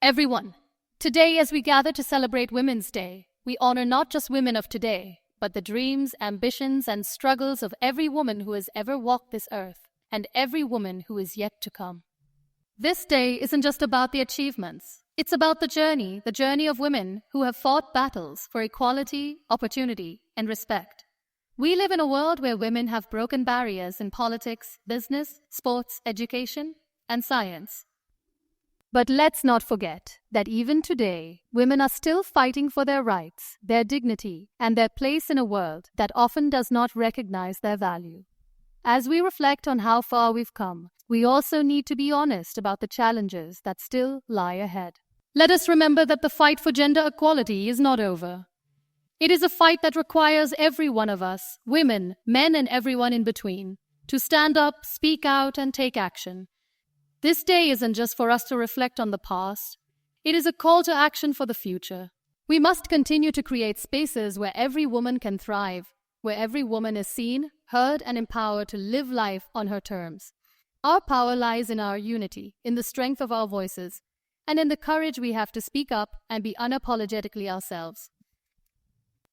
Everyone, today as we gather to celebrate Women's Day, we honor not just women of today, but the dreams, ambitions, and struggles of every woman who has ever walked this earth, and every woman who is yet to come. This day isn't just about the achievements. It's about the journey of women who have fought battles for equality, opportunity, and respect. We live in a world where women have broken barriers in politics, business, sports, education, and science. But let's not forget that even today, women are still fighting for their rights, their dignity, and their place in a world that often does not recognize their value. As we reflect on how far we've come, we also need to be honest about the challenges that still lie ahead. Let us remember that the fight for gender equality is not over. It is a fight that requires every one of us, women, men, and everyone in between, to stand up, speak out, and take action. This day isn't just for us to reflect on the past. It is a call to action for the future. We must continue to create spaces where every woman can thrive, where every woman is seen, heard, and empowered to live life on her terms. Our power lies in our unity, in the strength of our voices, and in the courage we have to speak up and be unapologetically ourselves.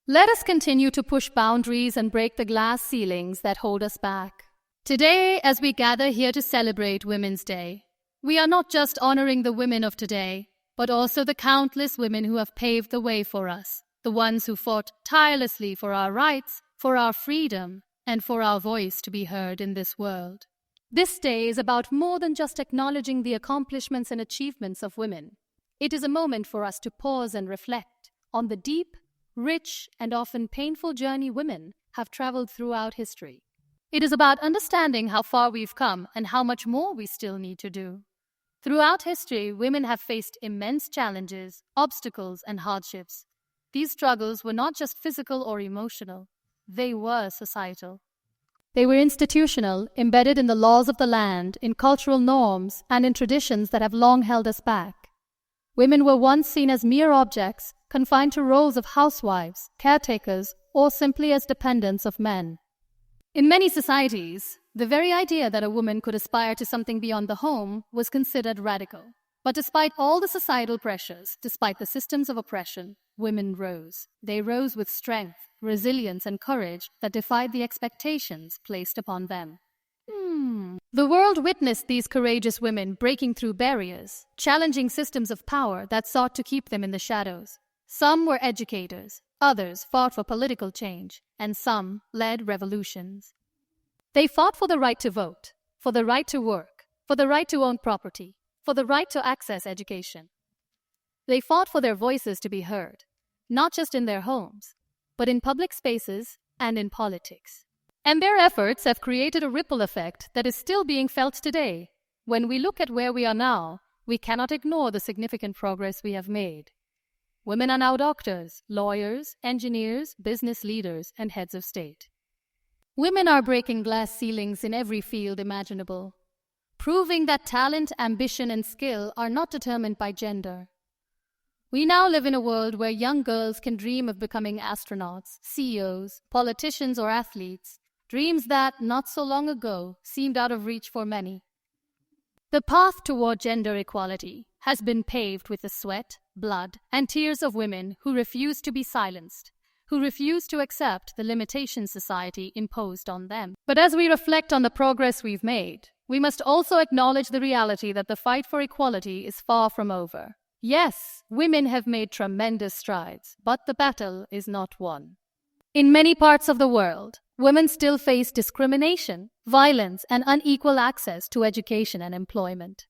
Let us continue to push boundaries and break the glass ceilings that hold us back. Today, as we gather here to celebrate Women's Day, we are not just honoring the women of today, but also the countless women who have paved the way for us, the ones who fought tirelessly for our rights, for our freedom, and for our voice to be heard in this world. This day is about more than just acknowledging the accomplishments and achievements of women. It is a moment for us to pause and reflect on the deep, rich, and often painful journey women have traveled throughout history. It is about understanding how far we've come and how much more we still need to do. Throughout history, women have faced immense challenges, obstacles, and hardships. These struggles were not just physical or emotional. They were societal. They were institutional, embedded in the laws of the land, in cultural norms, and in traditions that have long held us back. Women were once seen as mere objects, confined to roles of housewives, caretakers, or simply as dependents of men. In many societies, the very idea that a woman could aspire to something beyond the home was considered radical. But despite all the societal pressures, despite the systems of oppression, women rose. They rose with strength, resilience, and courage that defied the expectations placed upon them. The world witnessed these courageous women breaking through barriers, challenging systems of power that sought to keep them in the shadows. Some were educators, others fought for political change, and some led revolutions. They fought for the right to vote, for the right to work, for the right to own property, for the right to access education. They fought for their voices to be heard, not just in their homes, but in public spaces and in politics. And their efforts have created a ripple effect that is still being felt today. When we look at where we are now, we cannot ignore the significant progress we have made. Women are now doctors, lawyers, engineers, business leaders, and heads of state. Women are breaking glass ceilings in every field imaginable, proving that talent, ambition, and skill are not determined by gender. We now live in a world where young girls can dream of becoming astronauts, CEOs, politicians, or athletes, dreams that, not so long ago, seemed out of reach for many. The path toward gender equality has been paved with the sweat, blood, and tears of women who refuse to be silenced, who refuse to accept the limitations society imposed on them. But as we reflect on the progress we've made, we must also acknowledge the reality that the fight for equality is far from over. Yes, women have made tremendous strides, but the battle is not won. In many parts of the world, women still face discrimination, violence, and unequal access to education and employment.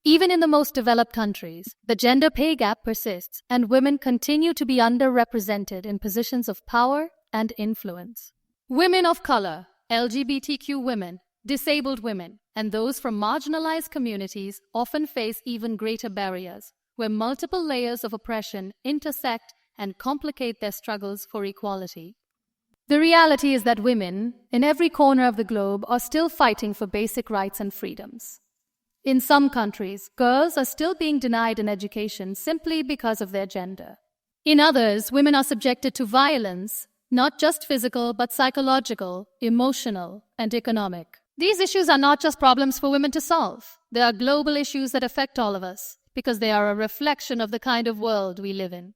Even in the most developed countries, the gender pay gap persists, and women continue to be underrepresented in positions of power and influence. Women of color, LGBTQ women, disabled women, and those from marginalized communities often face even greater barriers, where multiple layers of oppression intersect and complicate their struggles for equality. The reality is that women, in every corner of the globe, are still fighting for basic rights and freedoms. In some countries, girls are still being denied an education simply because of their gender. In others, women are subjected to violence, not just physical, but psychological, emotional, and economic. These issues are not just problems for women to solve. They are global issues that affect all of us. because they are a reflection of the kind of world we live in.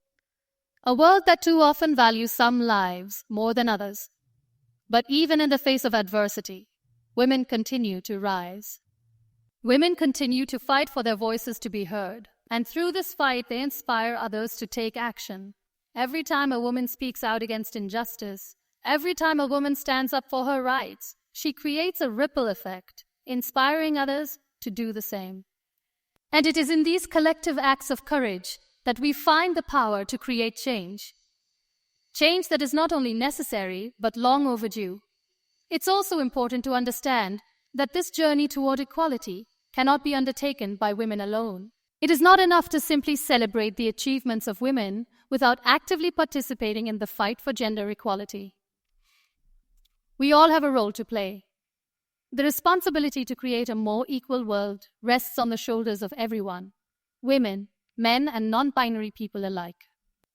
A world that too often values some lives more than others. But even in the face of adversity, women continue to rise. Women continue to fight for their voices to be heard, and through this fight they inspire others to take action. Every time a woman speaks out against injustice, every time a woman stands up for her rights, she creates a ripple effect, inspiring others to do the same. And it is in these collective acts of courage that we find the power to create change. Change that is not only necessary, but long overdue. It's also important to understand that this journey toward equality cannot be undertaken by women alone. It is not enough to simply celebrate the achievements of women without actively participating in the fight for gender equality. We all have a role to play. The responsibility to create a more equal world rests on the shoulders of everyone, women, men, and non-binary people alike.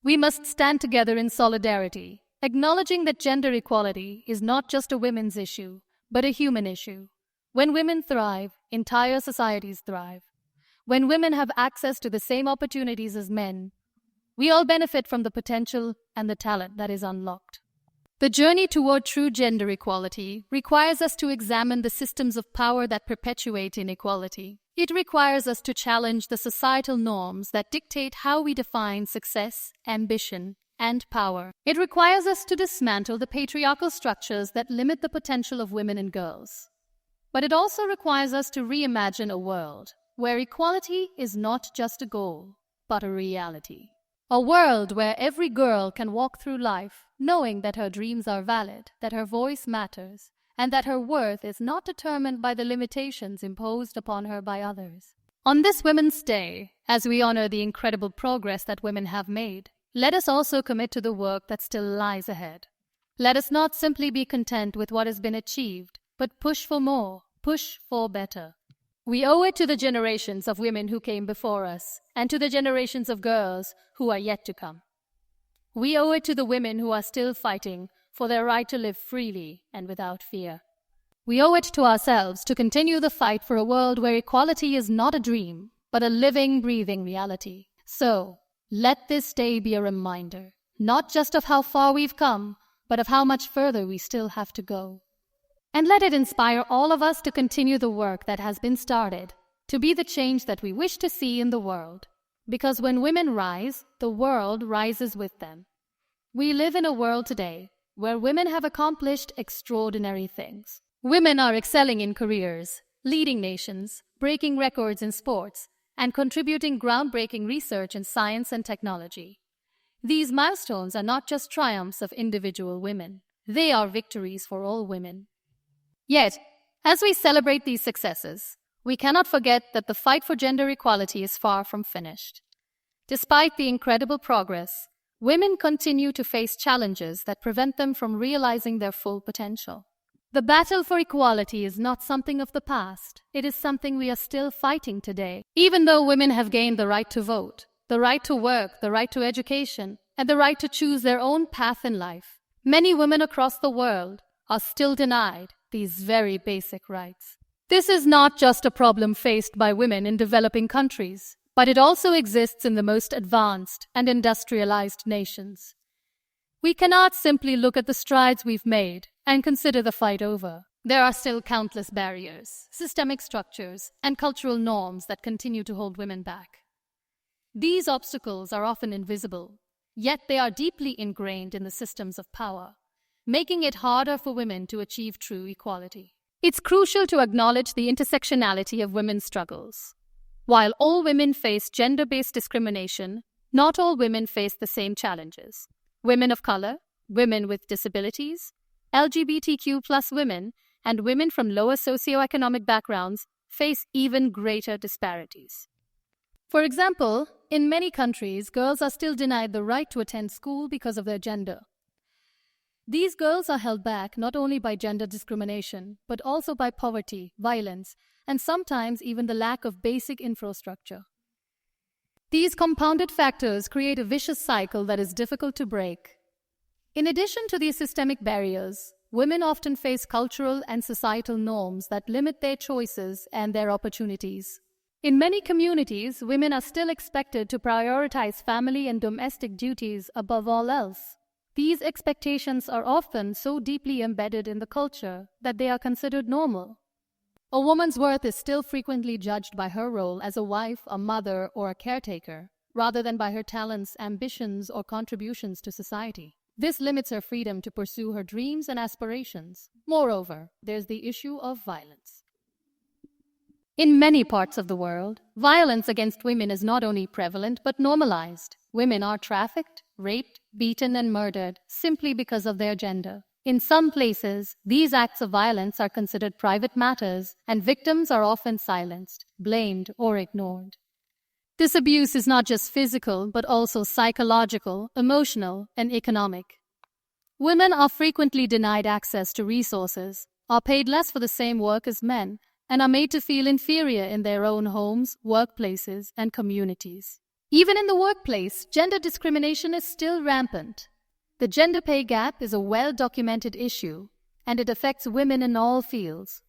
We must stand together in solidarity, acknowledging that gender equality is not just a women's issue, but a human issue. When women thrive, entire societies thrive. When women have access to the same opportunities as men, we all benefit from the potential and the talent that is unlocked. The journey toward true gender equality requires us to examine the systems of power that perpetuate inequality. It requires us to challenge the societal norms that dictate how we define success, ambition, and power. It requires us to dismantle the patriarchal structures that limit the potential of women and girls. But it also requires us to reimagine a world where equality is not just a goal, but a reality. A world where every girl can walk through life knowing that her dreams are valid, that her voice matters, and that her worth is not determined by the limitations imposed upon her by others. On this Women's Day, as we honor the incredible progress that women have made, let us also commit to the work that still lies ahead. Let us not simply be content with what has been achieved, but push for more, push for better. We owe it to the generations of women who came before us, and to the generations of girls who are yet to come. We owe it to the women who are still fighting for their right to live freely and without fear. We owe it to ourselves to continue the fight for a world where equality is not a dream, but a living, breathing reality. So, let this day be a reminder, not just of how far we've come, but of how much further we still have to go. And let it inspire all of us to continue the work that has been started, to be the change that we wish to see in the world. Because when women rise, the world rises with them. We live in a world today where women have accomplished extraordinary things. Women are excelling in careers, leading nations, breaking records in sports, and contributing groundbreaking research in science and technology. These milestones are not just triumphs of individual women. They are victories for all women. Yet, as we celebrate these successes, we cannot forget that the fight for gender equality is far from finished. Despite the incredible progress, women continue to face challenges that prevent them from realizing their full potential. The battle for equality is not something of the past. It is something we are still fighting today. Even though women have gained the right to vote, the right to work, the right to education, and the right to choose their own path in life, many women across the world are still denied these very basic rights. This is not just a problem faced by women in developing countries, but it also exists in the most advanced and industrialized nations. We cannot simply look at the strides we've made and consider the fight over. There are still countless barriers, systemic structures, and cultural norms that continue to hold women back. These obstacles are often invisible, yet they are deeply ingrained in the systems of power, making it harder for women to achieve true equality. It's crucial to acknowledge the intersectionality of women's struggles. While all women face gender-based discrimination, not all women face the same challenges. Women of color, women with disabilities, LGBTQ+ women, and women from lower socioeconomic backgrounds face even greater disparities. For example, in many countries, girls are still denied the right to attend school because of their gender. These girls are held back not only by gender discrimination, but also by poverty, violence, and sometimes even the lack of basic infrastructure. These compounded factors create a vicious cycle that is difficult to break. In addition to these systemic barriers, women often face cultural and societal norms that limit their choices and their opportunities. In many communities, women are still expected to prioritize family and domestic duties above all else. These expectations are often so deeply embedded in the culture that they are considered normal. A woman's worth is still frequently judged by her role as a wife, a mother, or a caretaker, rather than by her talents, ambitions, or contributions to society. This limits her freedom to pursue her dreams and aspirations. Moreover, there's the issue of violence. In many parts of the world, violence against women is not only prevalent but normalized. Women are trafficked, raped, beaten, and murdered simply because of their gender. In some places, these acts of violence are considered private matters, and victims are often silenced, blamed, or ignored. This abuse is not just physical, but also psychological, emotional, and economic. Women are frequently denied access to resources, are paid less for the same work as men, and are made to feel inferior in their own homes, workplaces, and communities. Even in the workplace, gender discrimination is still rampant. The gender pay gap is a well-documented issue, and it affects women in all fields.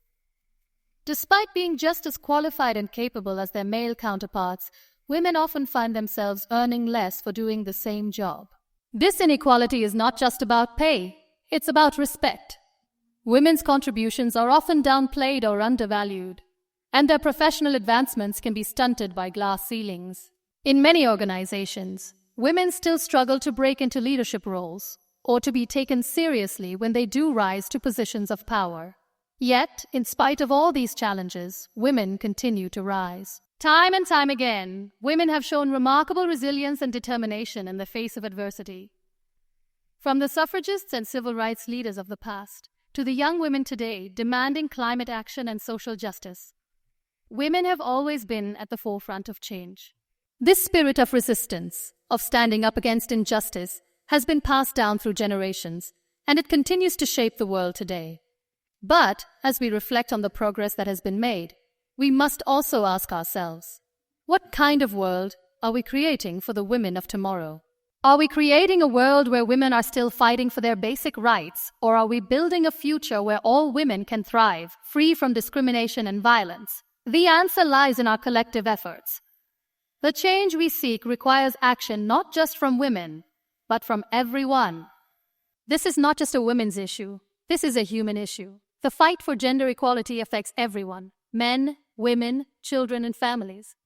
Despite being just as qualified and capable as their male counterparts, women often find themselves earning less for doing the same job. This inequality is not just about pay, it's about respect. Women's contributions are often downplayed or undervalued, and their professional advancements can be stunted by glass ceilings. In many organizations, women still struggle to break into leadership roles or to be taken seriously when they do rise to positions of power. Yet, in spite of all these challenges, women continue to rise. Time and time again, women have shown remarkable resilience and determination in the face of adversity. From the suffragists and civil rights leaders of the past to the young women today demanding climate action and social justice, women have always been at the forefront of change. This spirit of resistance, of standing up against injustice, has been passed down through generations, and it continues to shape the world today. But, as we reflect on the progress that has been made, we must also ask ourselves, what kind of world are we creating for the women of tomorrow? Are we creating a world where women are still fighting for their basic rights, or are we building a future where all women can thrive, free from discrimination and violence? The answer lies in our collective efforts. The change we seek requires action not just from women, but from everyone. This is not just a women's issue. This is a human issue. The fight for gender equality affects everyone: men, women, children, and families.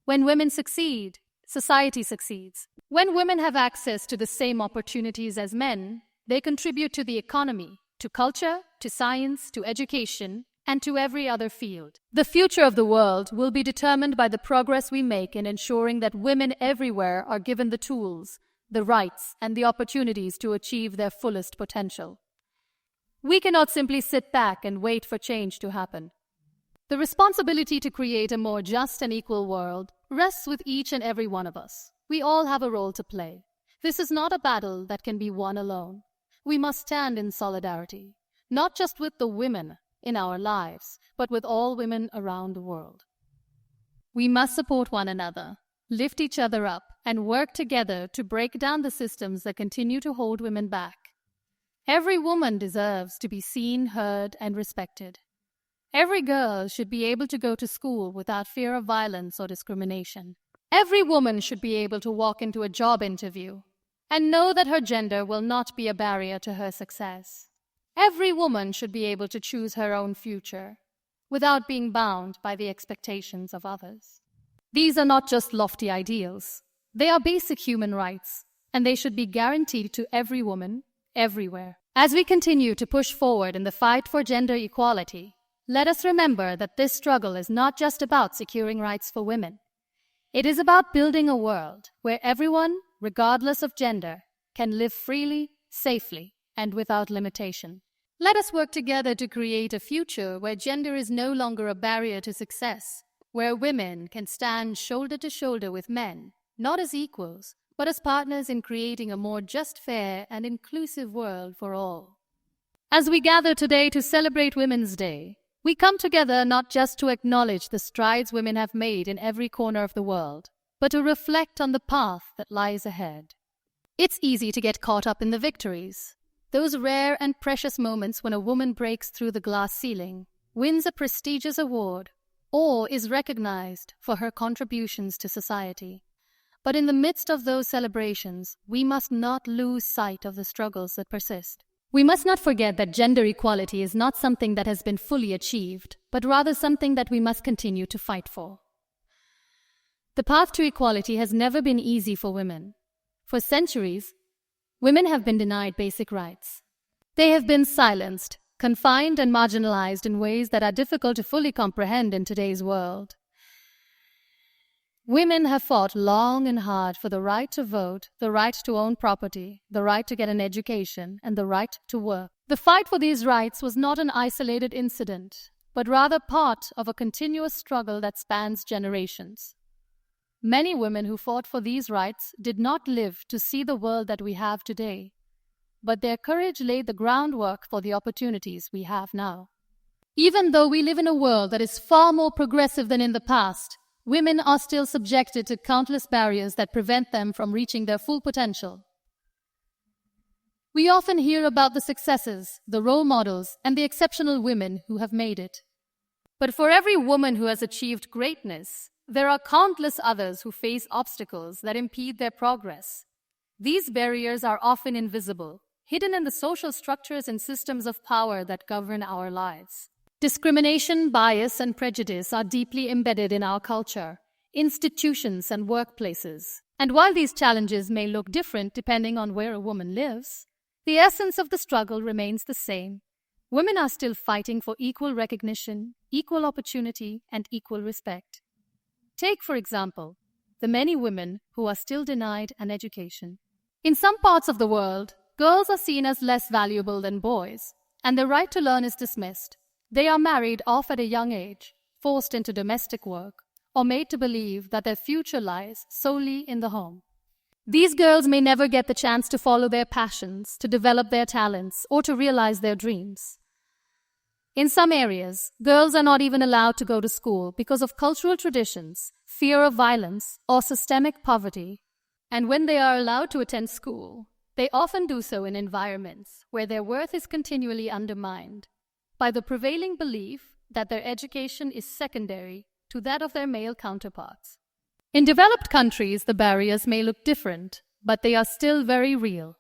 When women succeed, society succeeds. When women have access to the same opportunities as men, they contribute to the economy, to culture, to science, to education, and to every other field. The future of the world will be determined by the progress we make in ensuring that women everywhere are given the tools, the rights, and the opportunities to achieve their fullest potential. We cannot simply sit back and wait for change to happen. The responsibility to create a more just and equal world rests with each and every one of us. We all have a role to play. This is not a battle that can be won alone. We must stand in solidarity, not just with the women in our lives, but with all women around the world. We must support one another, lift each other up, and work together to break down the systems that continue to hold women back. Every woman deserves to be seen, heard, and respected. Every girl should be able to go to school without fear of violence or discrimination. Every woman should be able to walk into a job interview and know that her gender will not be a barrier to her success. Every woman should be able to choose her own future without being bound by the expectations of others. These are not just lofty ideals. They are basic human rights, and they should be guaranteed to every woman, everywhere. As we continue to push forward in the fight for gender equality, let us remember that this struggle is not just about securing rights for women. It is about building a world where everyone, regardless of gender, can live freely, safely, and without limitation. Let us work together to create a future where gender is no longer a barrier to success, where women can stand shoulder to shoulder with men, not as equals, but as partners in creating a more just, fair, and inclusive world for all. As we gather today to celebrate Women's Day, we come together not just to acknowledge the strides women have made in every corner of the world, but to reflect on the path that lies ahead. It's easy to get caught up in the victories, those rare and precious moments when a woman breaks through the glass ceiling, wins a prestigious award, or is recognized for her contributions to society. But in the midst of those celebrations, we must not lose sight of the struggles that persist. We must not forget that gender equality is not something that has been fully achieved, but rather something that we must continue to fight for. The path to equality has never been easy for women. For centuries, women have been denied basic rights. They have been silenced, confined, and marginalized in ways that are difficult to fully comprehend in today's world. Women have fought long and hard for the right to vote, the right to own property, the right to get an education, and the right to work. The fight for these rights was not an isolated incident, but rather part of a continuous struggle that spans generations. Many women who fought for these rights did not live to see the world that we have today, but their courage laid the groundwork for the opportunities we have now. Even though we live in a world that is far more progressive than in the past, women are still subjected to countless barriers that prevent them from reaching their full potential. We often hear about the successes, the role models, and the exceptional women who have made it. But for every woman who has achieved greatness, there are countless others who face obstacles that impede their progress. These barriers are often invisible, hidden in the social structures and systems of power that govern our lives. Discrimination, bias, and prejudice are deeply embedded in our culture, institutions, and workplaces. And while these challenges may look different depending on where a woman lives, the essence of the struggle remains the same. Women are still fighting for equal recognition, equal opportunity, and equal respect. Take, for example, the many women who are still denied an education. In some parts of the world, girls are seen as less valuable than boys, and their right to learn is dismissed. They are married off at a young age, forced into domestic work, or made to believe that their future lies solely in the home. These girls may never get the chance to follow their passions, to develop their talents, or to realize their dreams. In some areas, girls are not even allowed to go to school because of cultural traditions, fear of violence, or systemic poverty. And when they are allowed to attend school, they often do so in environments where their worth is continually undermined by the prevailing belief that their education is secondary to that of their male counterparts. In developed countries, the barriers may look different, but they are still very real.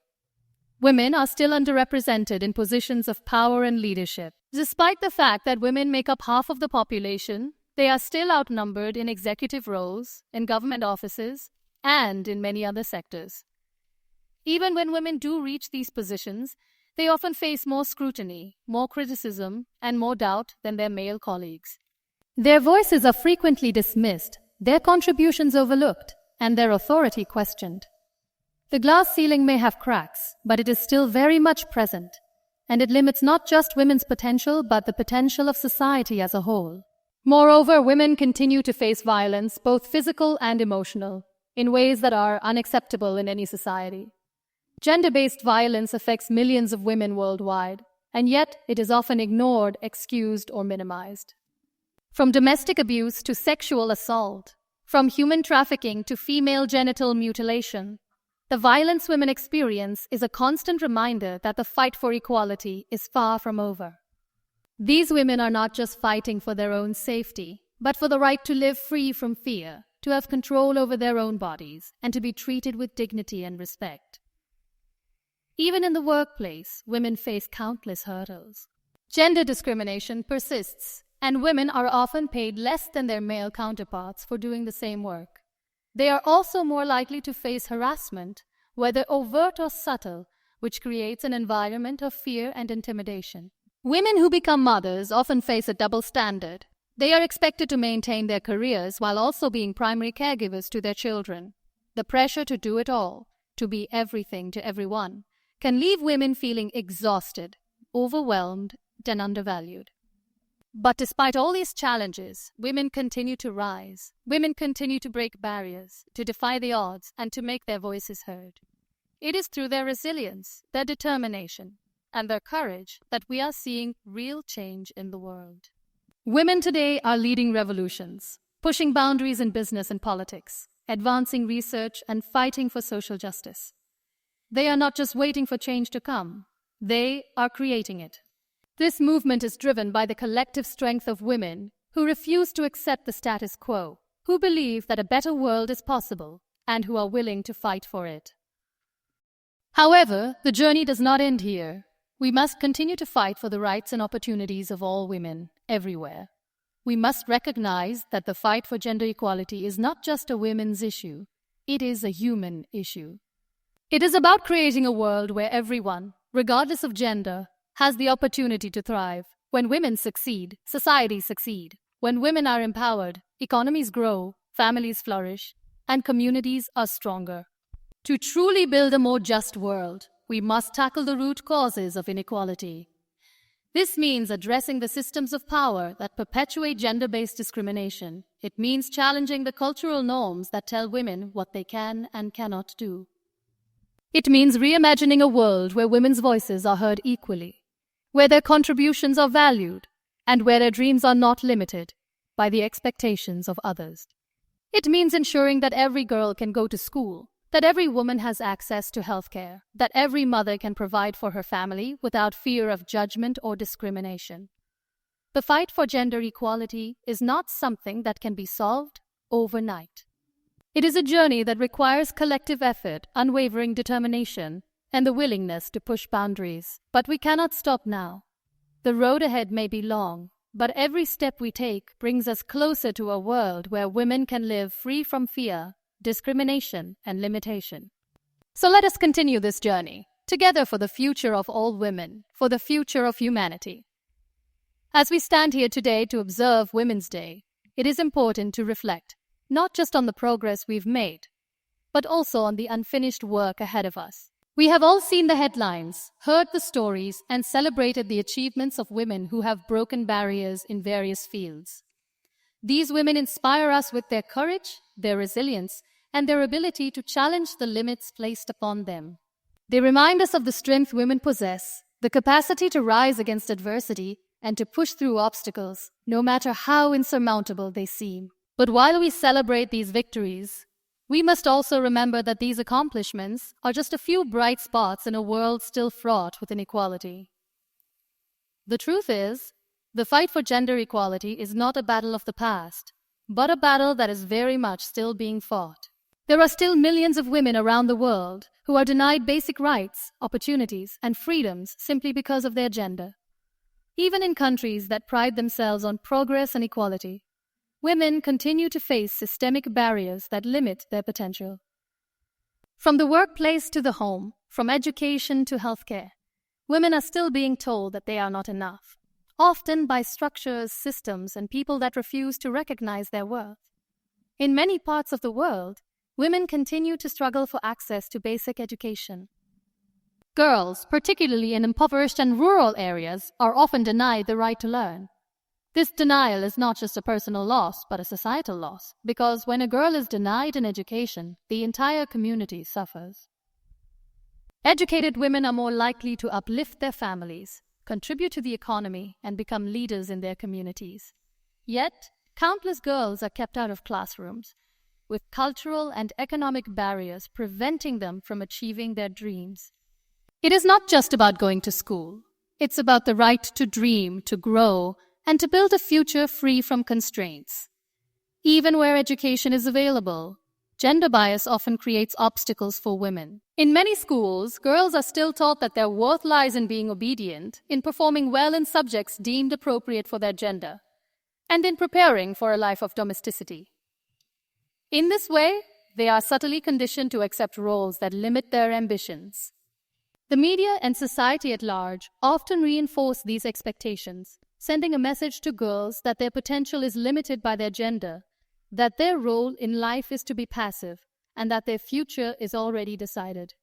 Women are still underrepresented in positions of power and leadership. Despite the fact that women make up half of the population, they are still outnumbered in executive roles, in government offices, and in many other sectors. Even when women do reach these positions, they often face more scrutiny, more criticism, and more doubt than their male colleagues. Their voices are frequently dismissed, their contributions overlooked, and their authority questioned. The glass ceiling may have cracks, but it is still very much present, and it limits not just women's potential, but the potential of society as a whole. Moreover, women continue to face violence, both physical and emotional, in ways that are unacceptable in any society. Gender-based violence affects millions of women worldwide, and yet it is often ignored, excused, or minimized. From domestic abuse to sexual assault, from human trafficking to female genital mutilation, the violence women experience is a constant reminder that the fight for equality is far from over. These women are not just fighting for their own safety, but for the right to live free from fear, to have control over their own bodies, and to be treated with dignity and respect. Even in the workplace, women face countless hurdles. Gender discrimination persists, and women are often paid less than their male counterparts for doing the same work. They are also more likely to face harassment, whether overt or subtle, which creates an environment of fear and intimidation. Women who become mothers often face a double standard. They are expected to maintain their careers while also being primary caregivers to their children. The pressure to do it all, to be everything to everyone, can leave women feeling exhausted, overwhelmed, and undervalued. But despite all these challenges, women continue to rise. Women continue to break barriers, to defy the odds, and to make their voices heard. It is through their resilience, their determination, and their courage that we are seeing real change in the world. Women today are leading revolutions, pushing boundaries in business and politics, advancing research, and fighting for social justice. They are not just waiting for change to come, they are creating it. This movement is driven by the collective strength of women who refuse to accept the status quo, who believe that a better world is possible, and who are willing to fight for it. However, the journey does not end here. We must continue to fight for the rights and opportunities of all women, everywhere. We must recognize that the fight for gender equality is not just a women's issue, it is a human issue. It is about creating a world where everyone, regardless of gender, has the opportunity to thrive. When women succeed, societies succeed. When women are empowered, economies grow, families flourish, and communities are stronger. To truly build a more just world, we must tackle the root causes of inequality. This means addressing the systems of power that perpetuate gender-based discrimination. It means challenging the cultural norms that tell women what they can and cannot do. It means reimagining a world where women's voices are heard equally, where their contributions are valued, and where their dreams are not limited by the expectations of others. It means ensuring that every girl can go to school, that every woman has access to healthcare, that every mother can provide for her family without fear of judgment or discrimination. The fight for gender equality is not something that can be solved overnight. It is a journey that requires collective effort, unwavering determination, and the willingness to push boundaries. But we cannot stop now. The road ahead may be long, but every step we take brings us closer to a world where women can live free from fear, discrimination, and limitation. So let us continue this journey, together for the future of all women, for the future of humanity. As we stand here today to observe Women's Day, it is important to reflect, not just on the progress we've made, but also on the unfinished work ahead of us. We have all seen the headlines, heard the stories, and celebrated the achievements of women who have broken barriers in various fields. These women inspire us with their courage, their resilience, and their ability to challenge the limits placed upon them. They remind us of the strength women possess, the capacity to rise against adversity and to push through obstacles, no matter how insurmountable they seem. But while we celebrate these victories, we must also remember that these accomplishments are just a few bright spots in a world still fraught with inequality. The truth is, the fight for gender equality is not a battle of the past, but a battle that is very much still being fought. There are still millions of women around the world who are denied basic rights, opportunities, and freedoms simply because of their gender. Even in countries that pride themselves on progress and equality, women continue to face systemic barriers that limit their potential. From the workplace to the home, from education to healthcare, women are still being told that they are not enough, often by structures, systems, and people that refuse to recognize their worth. In many parts of the world, women continue to struggle for access to basic education. Girls, particularly in impoverished and rural areas, are often denied the right to learn. This denial is not just a personal loss, but a societal loss, because when a girl is denied an education, the entire community suffers. Educated women are more likely to uplift their families, contribute to the economy, and become leaders in their communities. Yet, countless girls are kept out of classrooms, with cultural and economic barriers preventing them from achieving their dreams. It is not just about going to school. It's about the right to dream, to grow, and to build a future free from constraints. Even where education is available, gender bias often creates obstacles for women. In many schools, girls are still taught that their worth lies in being obedient, in performing well in subjects deemed appropriate for their gender, and in preparing for a life of domesticity. In this way, they are subtly conditioned to accept roles that limit their ambitions. The media and society at large often reinforce these expectations, sending a message to girls that their potential is limited by their gender, that their role in life is to be passive, and that their future is already decided.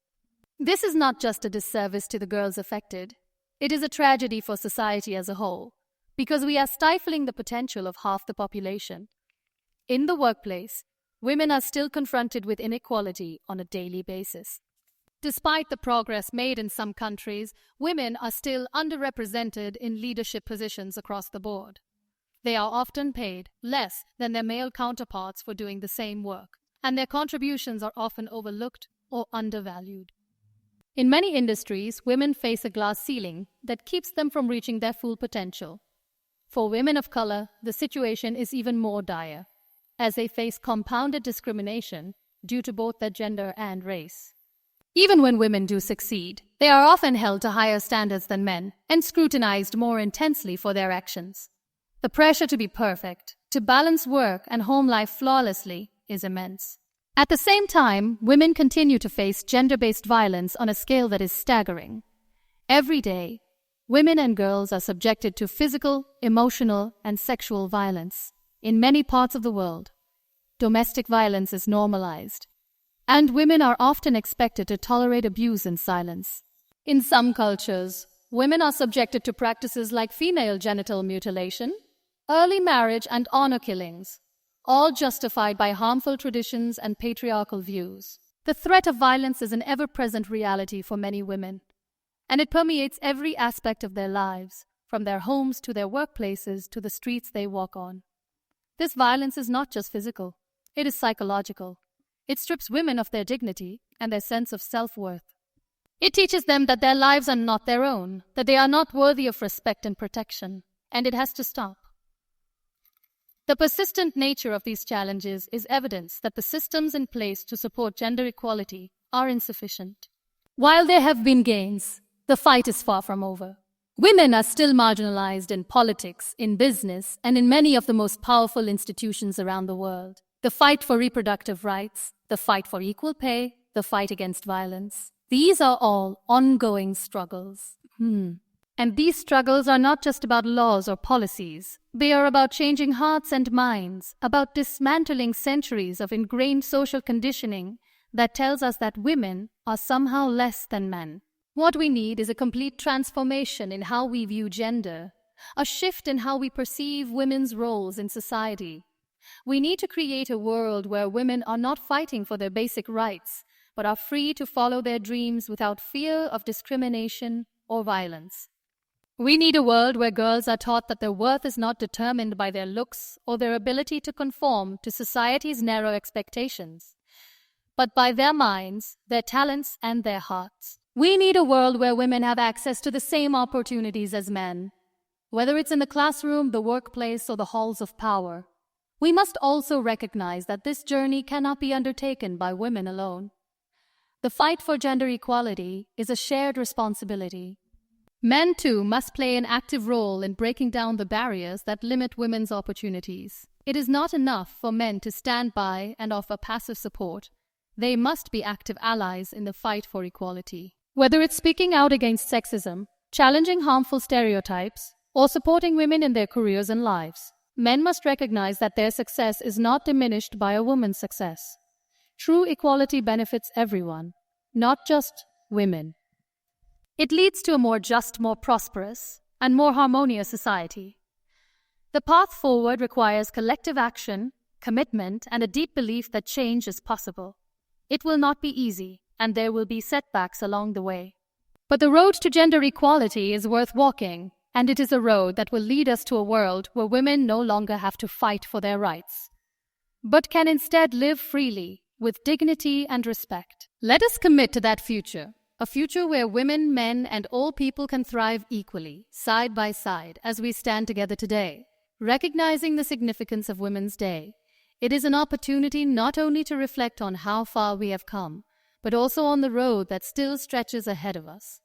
This is not just a disservice to the girls affected. It is a tragedy for society as a whole, because we are stifling the potential of half the population. In the workplace, women are still confronted with inequality on a daily basis. Despite the progress made in some countries, women are still underrepresented in leadership positions across the board. They are often paid less than their male counterparts for doing the same work, and their contributions are often overlooked or undervalued. In many industries, women face a glass ceiling that keeps them from reaching their full potential. For women of color, the situation is even more dire, as they face compounded discrimination due to both their gender and race. Even when women do succeed, they are often held to higher standards than men and scrutinized more intensely for their actions. The pressure to be perfect, to balance work and home life flawlessly, is immense. At the same time, women continue to face gender-based violence on a scale that is staggering. Every day, women and girls are subjected to physical, emotional, and sexual violence. In many parts of the world, domestic violence is normalized, and women are often expected to tolerate abuse in silence. In some cultures, women are subjected to practices like female genital mutilation, early marriage, and honor killings, all justified by harmful traditions and patriarchal views. The threat of violence is an ever-present reality for many women, and it permeates every aspect of their lives, from their homes to their workplaces to the streets they walk on. This violence is not just physical, it is psychological. It strips women of their dignity and their sense of self-worth. It teaches them that their lives are not their own, that they are not worthy of respect and protection, and it has to stop. The persistent nature of these challenges is evidence that the systems in place to support gender equality are insufficient. While there have been gains, the fight is far from over. Women are still marginalized in politics, in business, and in many of the most powerful institutions around the world. The fight for reproductive rights, the fight for equal pay, the fight against violence. These are all ongoing struggles. And these struggles are not just about laws or policies. They are about changing hearts and minds, about dismantling centuries of ingrained social conditioning that tells us that women are somehow less than men. What we need is a complete transformation in how we view gender, a shift in how we perceive women's roles in society. We need to create a world where women are not fighting for their basic rights, but are free to follow their dreams without fear of discrimination or violence. We need a world where girls are taught that their worth is not determined by their looks or their ability to conform to society's narrow expectations, but by their minds, their talents, and their hearts. We need a world where women have access to the same opportunities as men, whether it's in the classroom, the workplace, or the halls of power. We must also recognize that this journey cannot be undertaken by women alone. The fight for gender equality is a shared responsibility. Men, too, must play an active role in breaking down the barriers that limit women's opportunities. It is not enough for men to stand by and offer passive support. They must be active allies in the fight for equality. Whether it's speaking out against sexism, challenging harmful stereotypes, or supporting women in their careers and lives, men must recognize that their success is not diminished by a woman's success. True equality benefits everyone, not just women. It leads to a more just, more prosperous, and more harmonious society. The path forward requires collective action, commitment, and a deep belief that change is possible. It will not be easy, and there will be setbacks along the way. But the road to gender equality is worth walking, and it is a road that will lead us to a world where women no longer have to fight for their rights, but can instead live freely, with dignity and respect. Let us commit to that future. A future where women, men, and all people can thrive equally, side by side, as we stand together today. Recognizing the significance of Women's Day, it is an opportunity not only to reflect on how far we have come, but also on the road that still stretches ahead of us.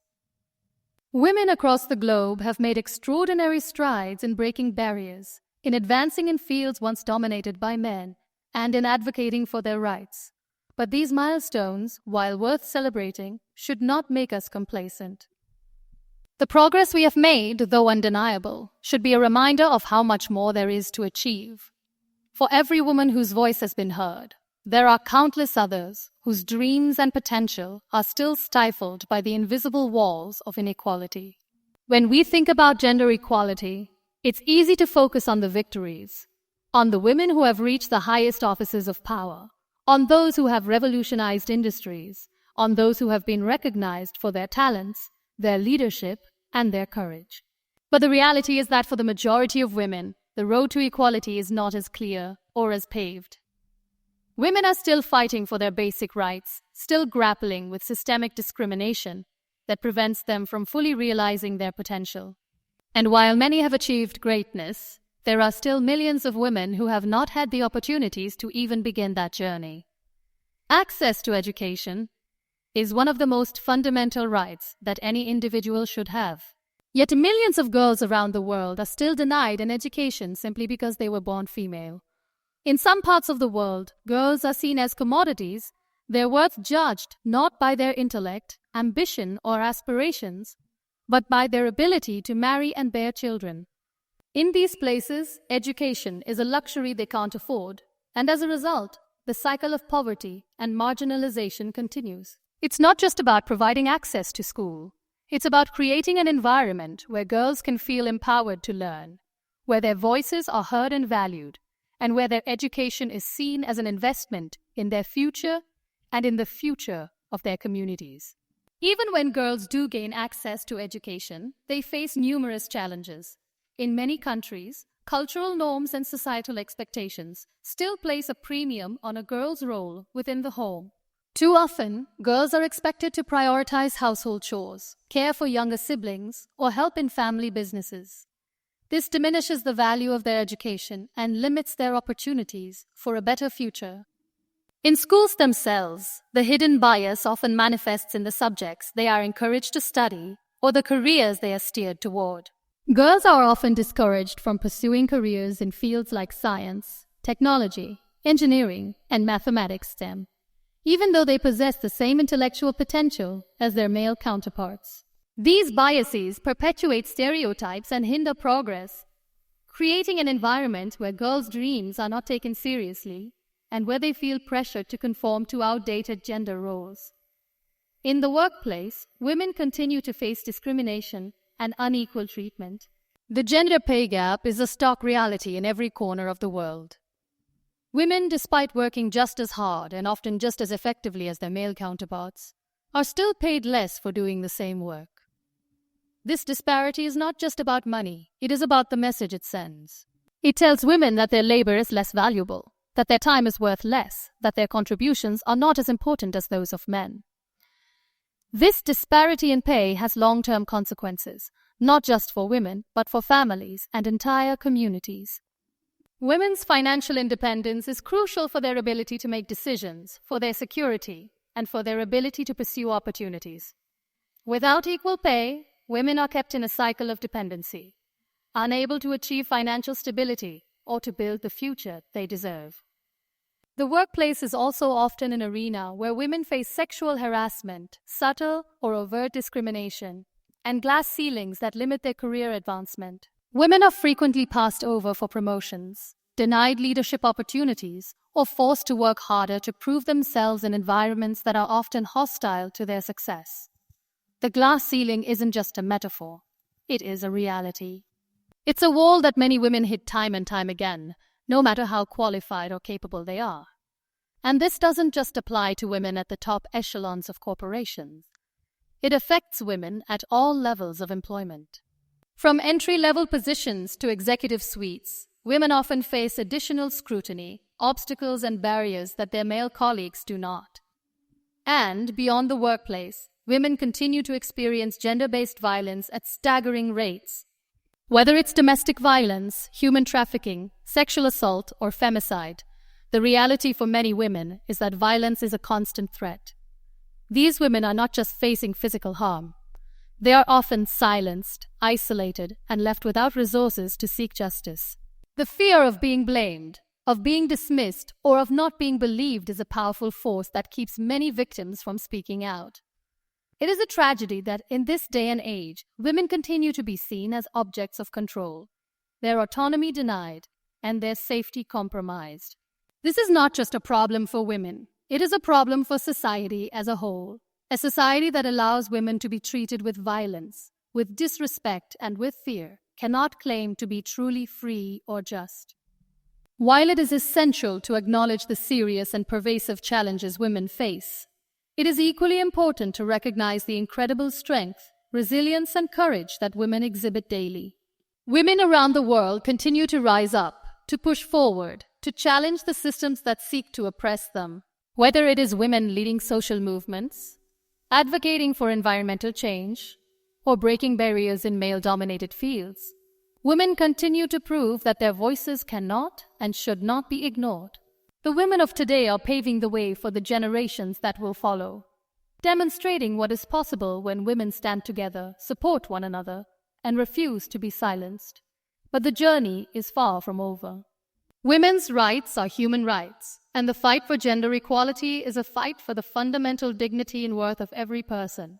Women across the globe have made extraordinary strides in breaking barriers, in advancing in fields once dominated by men, and in advocating for their rights. But these milestones, while worth celebrating, should not make us complacent. The progress we have made, though undeniable, should be a reminder of how much more there is to achieve. For every woman whose voice has been heard, there are countless others whose dreams and potential are still stifled by the invisible walls of inequality. When we think about gender equality, it's easy to focus on the victories, on the women who have reached the highest offices of power, on those who have revolutionized industries, on those who have been recognized for their talents, their leadership, and their courage. But the reality is that for the majority of women, the road to equality is not as clear or as paved. Women are still fighting for their basic rights, still grappling with systemic discrimination that prevents them from fully realizing their potential. And while many have achieved greatness, there are still millions of women who have not had the opportunities to even begin that journey. Access to education is one of the most fundamental rights that any individual should have. Yet millions of girls around the world are still denied an education simply because they were born female. In some parts of the world, girls are seen as commodities, their worth judged not by their intellect, ambition, or aspirations, but by their ability to marry and bear children. In these places, education is a luxury they can't afford, and as a result, the cycle of poverty and marginalization continues. It's not just about providing access to school. It's about creating an environment where girls can feel empowered to learn, where their voices are heard and valued, and where their education is seen as an investment in their future and in the future of their communities. Even when girls do gain access to education, they face numerous challenges. In many countries, cultural norms and societal expectations still place a premium on a girl's role within the home. Too often, girls are expected to prioritize household chores, care for younger siblings, or help in family businesses. This diminishes the value of their education and limits their opportunities for a better future. In schools themselves, the hidden bias often manifests in the subjects they are encouraged to study or the careers they are steered toward. Girls are often discouraged from pursuing careers in fields like science, technology, engineering, and mathematics STEM, even though they possess the same intellectual potential as their male counterparts. These biases perpetuate stereotypes and hinder progress, creating an environment where girls' dreams are not taken seriously and where they feel pressured to conform to outdated gender roles. In the workplace, women continue to face discrimination and unequal treatment. The gender pay gap is a stark reality in every corner of the world. Women, despite working just as hard and often just as effectively as their male counterparts, are still paid less for doing the same work. This disparity is not just about money, it is about the message it sends. It tells women that their labor is less valuable, that their time is worth less, that their contributions are not as important as those of men. This disparity in pay has long-term consequences, not just for women, but for families and entire communities. Women's financial independence is crucial for their ability to make decisions, for their security, and for their ability to pursue opportunities. Without equal pay, women are kept in a cycle of dependency, unable to achieve financial stability or to build the future they deserve. The workplace is also often an arena where women face sexual harassment, subtle or overt discrimination, and glass ceilings that limit their career advancement. Women are frequently passed over for promotions, denied leadership opportunities, or forced to work harder to prove themselves in environments that are often hostile to their success. The glass ceiling isn't just a metaphor, it is a reality. It's a wall that many women hit time and time again, no matter how qualified or capable they are. And this doesn't just apply to women at the top echelons of corporations. It affects women at all levels of employment. From entry-level positions to executive suites, women often face additional scrutiny, obstacles, and barriers that their male colleagues do not. And beyond the workplace, women continue to experience gender-based violence at staggering rates. Whether it's domestic violence, human trafficking, sexual assault, or femicide, the reality for many women is that violence is a constant threat. These women are not just facing physical harm. They are often silenced, isolated, and left without resources to seek justice. The fear of being blamed, of being dismissed, or of not being believed is a powerful force that keeps many victims from speaking out. It is a tragedy that in this day and age, women continue to be seen as objects of control, their autonomy denied, and their safety compromised. This is not just a problem for women. It is a problem for society as a whole. A society that allows women to be treated with violence, with disrespect, and with fear cannot claim to be truly free or just. While it is essential to acknowledge the serious and pervasive challenges women face, it is equally important to recognize the incredible strength, resilience, and courage that women exhibit daily. Women around the world continue to rise up, to push forward, to challenge the systems that seek to oppress them. Whether it is women leading social movements, advocating for environmental change, or breaking barriers in male-dominated fields. Women continue to prove that their voices cannot and should not be ignored. The women of today are paving the way for the generations that will follow, demonstrating what is possible when women stand together, support one another, and refuse to be silenced. But the journey is far from over. Women's rights are human rights, and the fight for gender equality is a fight for the fundamental dignity and worth of every person.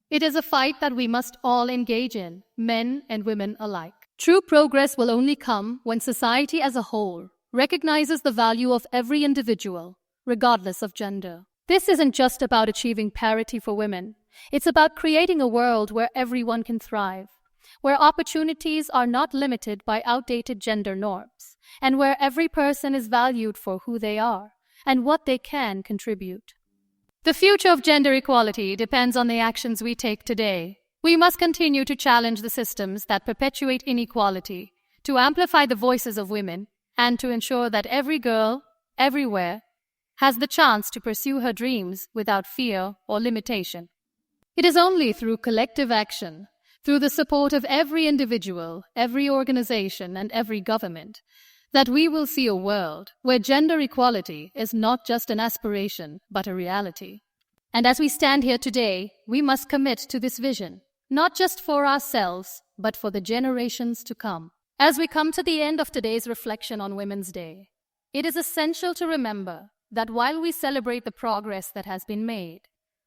It is a fight that we must all engage in, men and women alike. True progress will only come when society as a whole recognizes the value of every individual, regardless of gender. This isn't just about achieving parity for women. It's about creating a world where everyone can thrive, where opportunities are not limited by outdated gender norms, and where every person is valued for who they are and what they can contribute. The future of gender equality depends on the actions we take today. We must continue to challenge the systems that perpetuate inequality, to amplify the voices of women, and to ensure that every girl, everywhere, has the chance to pursue her dreams without fear or limitation. It is only through collective action, through the support of every individual, every organization, and every government, that we will see a world where gender equality is not just an aspiration, but a reality. And as we stand here today, we must commit to this vision, not just for ourselves, but for the generations to come. As we come to the end of today's reflection on Women's Day, it is essential to remember that while we celebrate the progress that has been made,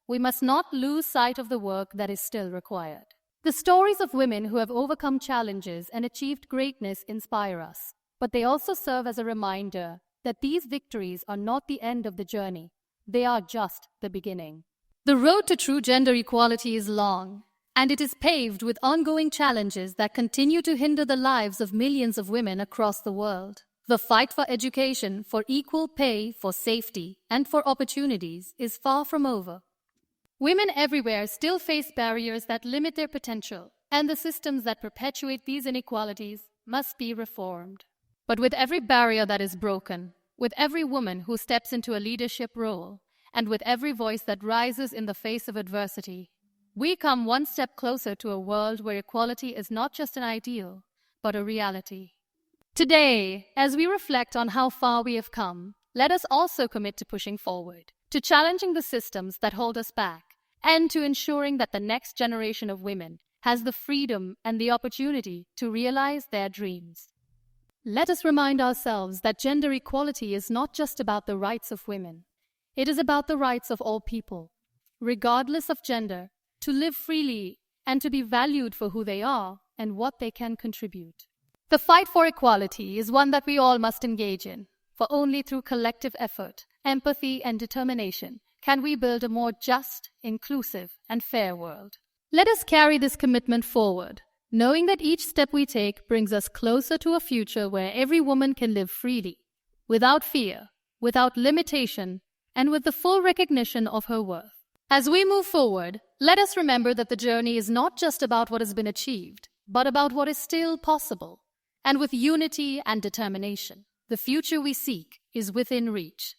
we must not lose sight of the work that is still required. The stories of women who have overcome challenges and achieved greatness inspire us, but they also serve as a reminder that these victories are not the end of the journey. They are just the beginning. The road to true gender equality is long, and it is paved with ongoing challenges that continue to hinder the lives of millions of women across the world. The fight for education, for equal pay, for safety, and for opportunities is far from over. Women everywhere still face barriers that limit their potential, and the systems that perpetuate these inequalities must be reformed. But with every barrier that is broken, with every woman who steps into a leadership role, and with every voice that rises in the face of adversity, we come one step closer to a world where equality is not just an ideal, but a reality. Today, as we reflect on how far we have come, let us also commit to pushing forward, to challenging the systems that hold us back, and to ensuring that the next generation of women has the freedom and the opportunity to realize their dreams. Let us remind ourselves that gender equality is not just about the rights of women. It is about the rights of all people, regardless of gender, to live freely and to be valued for who they are and what they can contribute. The fight for equality is one that we all must engage in, for only through collective effort, empathy, and determination can we build a more just, inclusive, and fair world. Let us carry this commitment forward, knowing that each step we take brings us closer to a future where every woman can live freely, without fear, without limitation, and with the full recognition of her worth. As we move forward, let us remember that the journey is not just about what has been achieved, but about what is still possible. And with unity and determination, the future we seek is within reach,